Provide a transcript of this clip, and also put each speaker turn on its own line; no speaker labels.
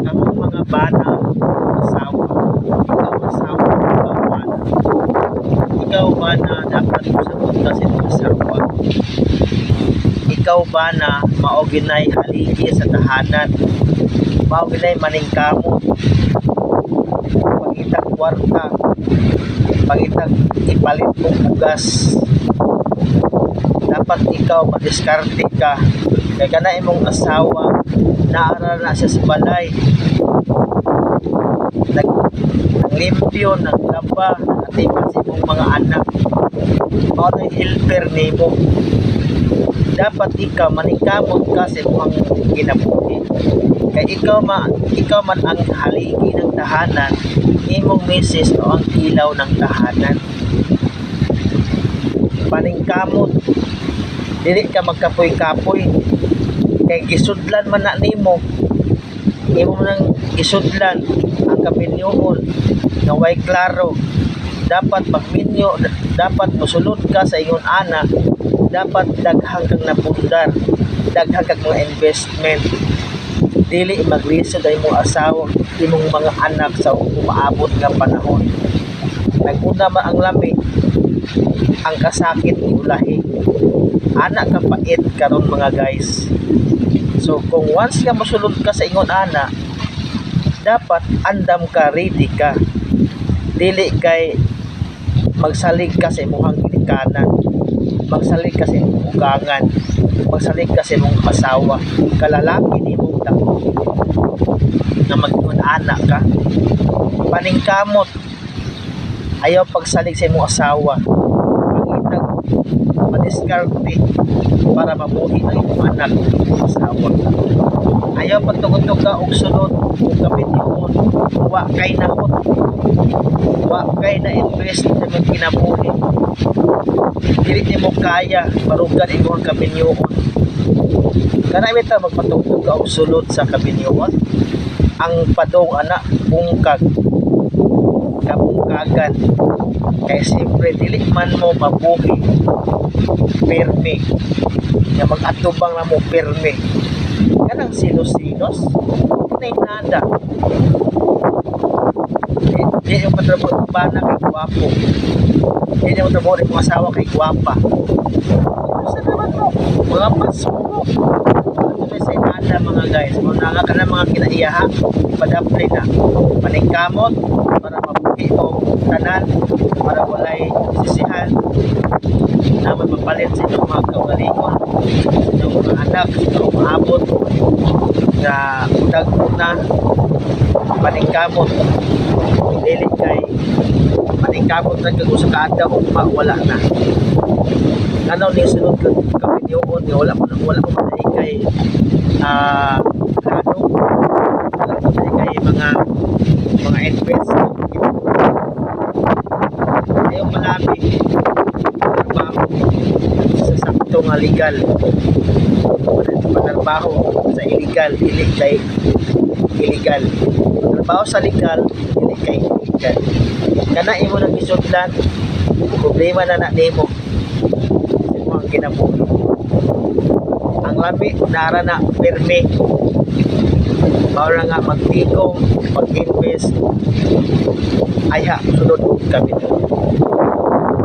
Kamong mga bana, asawa, ikaw asawa, ikaw bana. Ikaw bana, dapat usagot ka sa iyong asawa. Ikaw bana, maoginay haligi sa tahanan. Maoginay maningkamot. Pangitag kwarta. Pangitag ipalit mong bugas. Dapat ikaw madiskarte ka. Kaya ka na imong asawa, naaral na siya sa balay. Naglimpyo, naglaba, natipan sa imong mga anak. Mao na helper nimo. Dapat ikaw maningkamot ka sa imong kinabuhi. Kaya ikaw man ang haligi ng tahanan, imong misis o ang ilaw ng tahanan. Paningkamot, dili ka magkapoy-kapoy. Kay gisudlan man na nimo, imo nang gisudlan ang kaminyoon nga way klaro. Dapat magminyo, dapat mosulod ka sa ingon ana, dapat daghang kang napundar, daghang kang mga investment. Dili maglisod ay imong asawa, imong mga anak sa umaabot nga panahon. Naguna man ang lami, ang kasakit iulahi. Anak ka pait karon mga guys. So kung once ka mosulod ka sa ingon ana, dapat andam ka, ready ka. Dili kay magsalig ka sa imong ginikanan, magsalig ka sa imong ugangan, magsalig ka sa imong asawa. Kalalaki nimo dako na mag-ingon anak ka. Paningkamot, ayaw pagsalig sa imong asawa. Pangitag madiskarte para mabuhi ang imong anak ng asawa. Ayaw pagtugod-tug ka og sunod og kapinyon, wa kay nahot, wa kay na invest sa imong kinabuhi. Dili nimo kaya barugan imong kapinyon. Kana bitaw magpatugtog ka og sulod sa kapinyon. Ang padong anak bungkag kabungkagan. Kaya siyempre dili man mo mabuhi pirmi nga mag-atubang na mo pirmi kanang silos-silos nay nada. Di yung patrabot ba na kay guwapo, di yung patrabot ng asawa kay guwapa. Sa naman mo mga pasok sa nada mga guys, mga ka na mga kinaiyaha padapli na paningkamot para mabuhi o tanan, para walay sisihan naman mapalit sa inyong mga kaugalingon, sa inyong mga anak, sa inyong maabot na dagko na paningkamot. Dili kay paningkamot na kag usa ka adlaw ugma wala na. Ano ni sunod ka kapinyon nga wala mo man kay plano, wala mo man kay mga invest. Ayaw malami trabaho sa sakto nga legal, trabaho sa illegal, dili kay illegal. Trabaho sa legal, dili kay illegal. Kana imo nang isudlan, problema na nimo sa mga kinabuhi. Ang lami nara na pirmi, para nga magtikong, mag-invest, ay ha, sunod kami.